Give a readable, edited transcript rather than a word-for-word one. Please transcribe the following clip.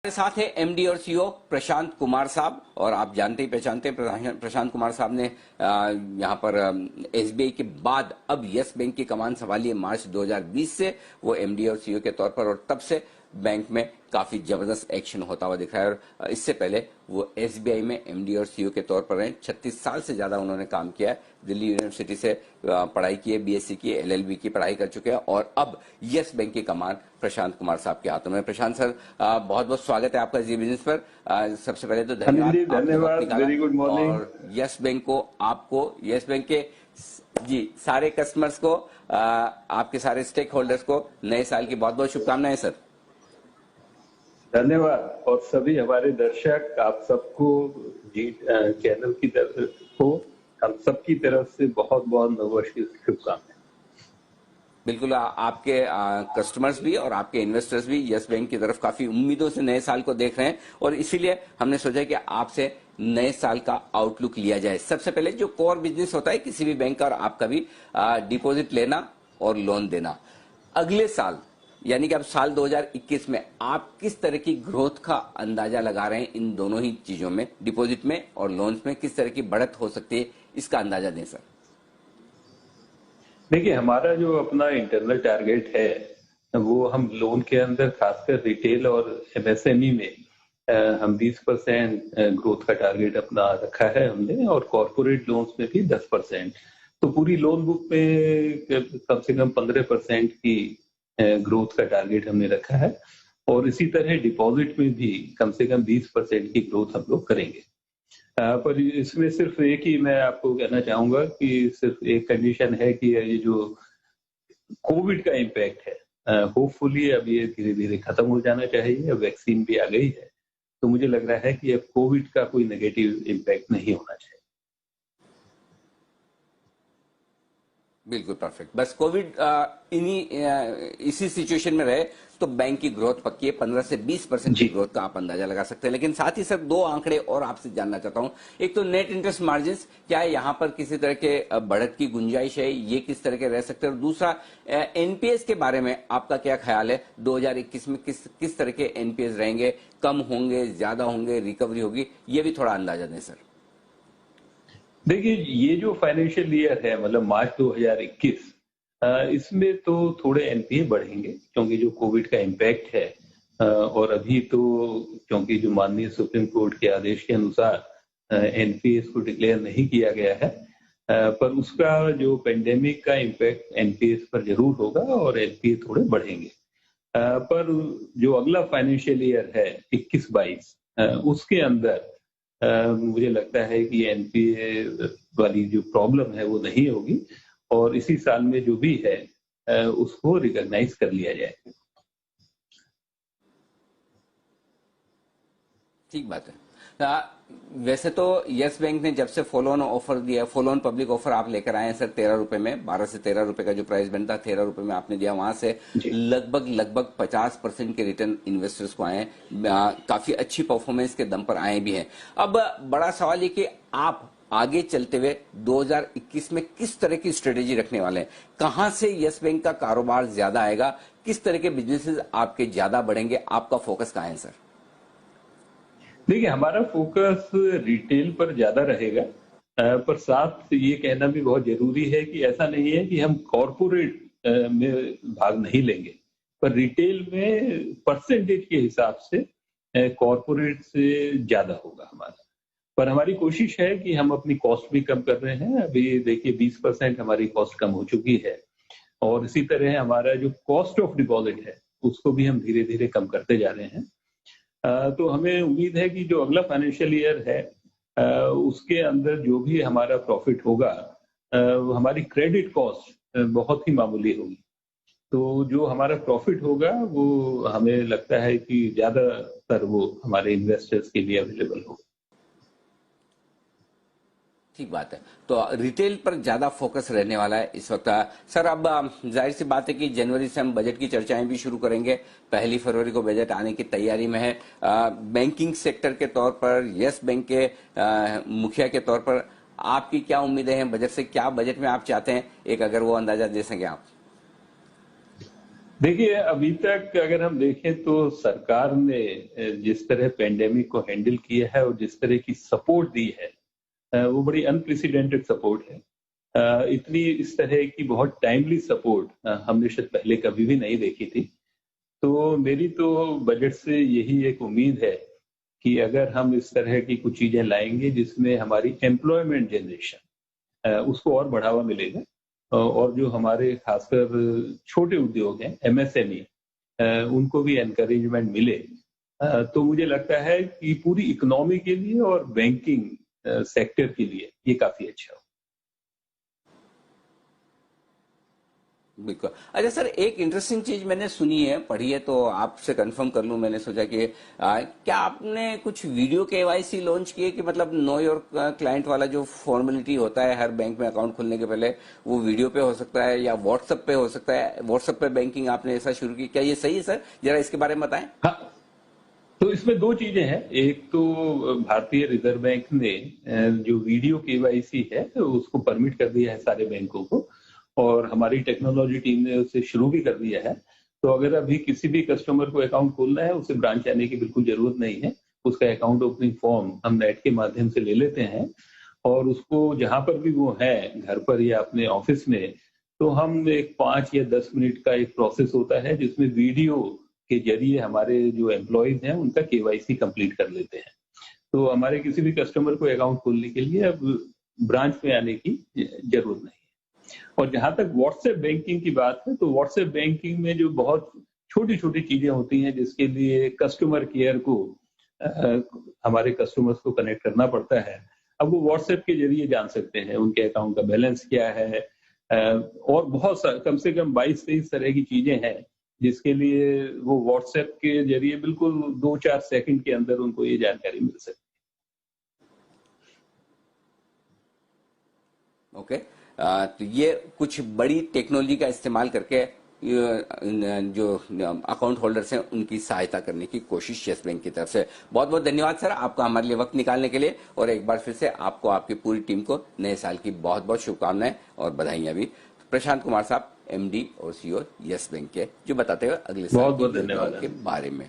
हमारे साथ है एमडी और सीईओ प्रशांत कुमार साहब, और आप जानते ही पहचानते हैं प्रशांत कुमार साहब ने यहाँ पर एसबीआई के बाद अब यस बैंक की कमान संभाली है मार्च 2020 से। वो एमडी और सीईओ के तौर पर, और तब से बैंक में काफी जबरदस्त एक्शन होता हुआ दिख रहा है। और इससे पहले वो एसबीआई में एमडी और सीईओ के तौर पर रहे। 36 साल से ज्यादा उन्होंने काम किया है। दिल्ली यूनिवर्सिटी से पढ़ाई की है, बीएससी की, एलएलबी की पढ़ाई कर चुके हैं, और अब यस बैंक की कमान प्रशांत कुमार साहब के हाथों में। प्रशांत सर, बहुत बहुत स्वागत है आपका जी बिजनेस पर। सबसे पहले तो धन्यवाद, वेरी गुड मॉर्निंग। और यस बैंक को, आपको, यस बैंक के जी सारे कस्टमर्स को, आपके सारे स्टेक होल्डर्स को नए साल की बहुत बहुत शुभकामनाएं सर। धन्यवाद, और सभी हमारे दर्शक, आप सबको जी चैनल की तरफ को हम सबकी तरफ से बहुत बहुत नववर्ष की शुभकामनाएं। बिल्कुल, आपके कस्टमर्स भी और आपके इन्वेस्टर्स भी यस बैंक की तरफ काफी उम्मीदों से नए साल को देख रहे हैं, और इसीलिए हमने सोचा कि आपसे नए साल का आउटलुक लिया जाए। सबसे पहले जो कोर बिजनेस होता है किसी भी बैंक का और आपका भी, डिपॉजिट लेना और लोन देना, अगले साल यानी कि अब साल 2021 में आप किस तरह की ग्रोथ का अंदाजा लगा रहे हैं? इन दोनों ही चीजों में, डिपॉजिट में और लोन्स में किस तरह की बढ़त हो सकती है, इसका अंदाजा दें सर। देखिए, हमारा जो अपना इंटरनल टारगेट है वो हम लोन के अंदर खासकर रिटेल और एमएसएमई में हम 20% ग्रोथ का टारगेट अपना रखा है हमने, और कॉर्पोरेट लोन्स में भी 10%। तो पूरी लोन बुक में कम से कम 15% की ग्रोथ का टारगेट हमने रखा है, और इसी तरह डिपॉजिट में भी कम से कम 20% की ग्रोथ हम लोग करेंगे। पर इसमें सिर्फ एक ही मैं आपको कहना चाहूंगा कि सिर्फ एक कंडीशन है कि ये जो कोविड का इम्पैक्ट है, होपफुली अब ये धीरे धीरे खत्म हो जाना चाहिए। अब वैक्सीन भी आ गई है, तो मुझे लग रहा है कि अब कोविड का कोई नेगेटिव इम्पैक्ट नहीं होना चाहिए। बिल्कुल परफेक्ट। बस कोविड इसी सिचुएशन में रहे तो बैंक की ग्रोथ पक्की है। 15 से 20% की ग्रोथ का आप अंदाजा लगा सकते हैं। लेकिन साथ ही सर दो आंकड़े और आपसे जानना चाहता हूं। एक तो नेट इंटरेस्ट मार्जिन, क्या है यहां पर किसी तरह के बढ़त की गुंजाइश है, ये किस तरह के रह सकते हैं? और दूसरा, एनपीएस के बारे में आपका क्या ख्याल है? 2021 में किस तरह के एनपीएस रहेंगे? कम होंगे, ज्यादा होंगे, रिकवरी होगी? ये भी थोड़ा अंदाजा दें सर। देखिए, ये जो फाइनेंशियल ईयर है, मतलब मार्च 2021, इसमें तो थोड़े एनपीए बढ़ेंगे क्योंकि जो कोविड का इम्पैक्ट है, और अभी तो क्योंकि जो माननीय सुप्रीम कोर्ट के आदेश के अनुसार एनपीए को डिक्लेयर नहीं किया गया है, पर उसका जो पेंडेमिक का इम्पैक्ट एनपीए पर जरूर होगा और एनपीए थोड़े बढ़ेंगे। पर जो अगला फाइनेंशियल ईयर है 21-22, उसके अंदर मुझे लगता है कि एनपीए वाली जो प्रॉब्लम है वो नहीं होगी, और इसी साल में जो भी है उसको रिकॉग्नाइज कर लिया जाए। ठीक बात है। वैसे तो यस बैंक ने जब से फॉलो ऑन ऑफर दिया, फॉलो ऑन पब्लिक ऑफर आप लेकर आए हैं सर 13 रुपए में, 12 से 13 रुपए का जो प्राइस बनता 13 रुपए में आपने दिया, वहां से लगभग 50% के रिटर्न इन्वेस्टर्स को आए हैं। काफी अच्छी परफॉर्मेंस के दम पर आए भी हैं। अब बड़ा सवाल ये कि आप आगे चलते हुए 2021 में किस तरह की स्ट्रेटेजी रखने वाले हैं? कहां से यस बैंक का कारोबार ज्यादा आएगा? किस तरह के बिजनेसेस आपके ज्यादा बढ़ेंगे? आपका फोकस कहां है सर? देखिए, हमारा फोकस रिटेल पर ज्यादा रहेगा, पर साथ ये कहना भी बहुत जरूरी है कि ऐसा नहीं है कि हम कॉरपोरेट में भाग नहीं लेंगे, पर रिटेल में परसेंटेज के हिसाब से कॉरपोरेट से ज्यादा होगा हमारा। पर हमारी कोशिश है कि हम अपनी कॉस्ट भी कम कर रहे हैं। अभी देखिए 20% हमारी कॉस्ट कम हो चुकी है, और इसी तरह हमारा जो कॉस्ट ऑफ डिपॉजिट है उसको भी हम धीरे धीरे कम करते जा रहे हैं। तो हमें उम्मीद है कि जो अगला फाइनेंशियल ईयर है उसके अंदर जो भी हमारा प्रॉफिट होगा, हमारी क्रेडिट कॉस्ट बहुत ही मामूली होगी। तो जो हमारा प्रॉफिट होगा वो हमें लगता है कि ज्यादातर वो हमारे इन्वेस्टर्स के लिए अवेलेबल होगा। ठीक बात है। तो रिटेल पर ज्यादा फोकस रहने वाला है इस वक्त। सर, अब जाहिर सी बात है कि जनवरी से हम बजट की चर्चाएं भी शुरू करेंगे। 1 फरवरी को बजट आने की तैयारी में है। बैंकिंग सेक्टर के तौर पर, यस बैंक के मुखिया के तौर पर आपकी क्या उम्मीदें हैं बजट से? क्या बजट में आप चाहते हैं, एक अगर वो अंदाजा दे सकें आप। देखिए, अभी तक अगर हम देखें तो सरकार ने जिस तरह पेंडेमिक को हैंडल किया है और जिस तरह की सपोर्ट दी है, वो बड़ी अनप्रेसिडेंटेड सपोर्ट है। इतनी इस तरह की बहुत टाइमली सपोर्ट हमने शायद पहले कभी भी नहीं देखी थी। तो मेरी तो बजट से यही एक उम्मीद है कि अगर हम इस तरह की कुछ चीजें लाएंगे जिसमें हमारी एम्प्लॉयमेंट जनरेशन उसको और बढ़ावा मिलेगा, और जो हमारे खासकर छोटे उद्योग हैं, एमएसएमई, उनको भी एनकरेजमेंट मिले, तो मुझे लगता है कि पूरी इकोनॉमी के लिए और बैंकिंग सेक्टर के लिए ये काफी अच्छा हो। बिल्कुल। अच्छा सर, एक इंटरेस्टिंग चीज मैंने सुनी है, पढ़ी है, तो आपसे कंफर्म कर लूं। मैंने सोचा कि क्या आपने कुछ वीडियो केवाईसी लॉन्च किए कि मतलब नो योर क्लाइंट वाला जो फॉर्मेलिटी होता है हर बैंक में अकाउंट खोलने के पहले, वो वीडियो पे हो सकता है या व्हाट्सएप पे हो सकता है। व्हाट्सएप पे बैंकिंग आपने ऐसा शुरू की, क्या ये सही है सर? जरा इसके बारे में बताएं। हाँ, तो इसमें दो चीजें हैं। एक तो भारतीय रिजर्व बैंक ने जो वीडियो केवाईसी है उसको परमिट कर दिया है सारे बैंकों को, और हमारी टेक्नोलॉजी टीम ने उसे शुरू भी कर दिया है। तो अगर अभी किसी भी कस्टमर को अकाउंट खोलना है, उसे ब्रांच आने की बिल्कुल जरूरत नहीं है। उसका अकाउंट ओपनिंग फॉर्म हम नेट के माध्यम से ले लेते हैं, और उसको जहां पर भी वो है, घर पर या अपने ऑफिस में, तो हम एक 5 या 10 मिनट का एक प्रोसेस होता है जिसमें वीडियो के जरिए हमारे जो एम्प्लॉयज हैं उनका केवाईसी कंप्लीट कर लेते हैं। तो हमारे किसी भी कस्टमर को अकाउंट खोलने के लिए अब ब्रांच में आने की जरूरत नहीं है। और जहां तक व्हाट्सएप बैंकिंग की बात है, तो व्हाट्सएप बैंकिंग में जो बहुत छोटी छोटी चीजें होती हैं जिसके लिए कस्टमर केयर को अ, हमारे कस्टमर्स को कनेक्ट करना पड़ता है, अब वो व्हाट्सएप के जरिए जान सकते हैं उनके अकाउंट का बैलेंस क्या है। और बहुत कम से कम 22-23 तरह की चीजें हैं जिसके लिए वो व्हाट्सएप के जरिए बिल्कुल 2-4 सेकंड के अंदर उनको ये जानकारी मिल सकती ओके। तो ये कुछ बड़ी टेक्नोलॉजी का इस्तेमाल करके जो अकाउंट होल्डर्स हैं उनकी सहायता करने की कोशिश यस बैंक की तरफ से। बहुत बहुत धन्यवाद सर आपका हमारे लिए वक्त निकालने के लिए, और एक बार फिर से आपको आपकी पूरी टीम को नए साल की बहुत बहुत शुभकामनाएं और बधाइयां भी। प्रशांत कुमार साहब, एमडी और सीईओ यस बैंक के, जो बताते हुए अगले है। साल बहुत की बहुत योजनाओं धन्यवाद। के बारे में।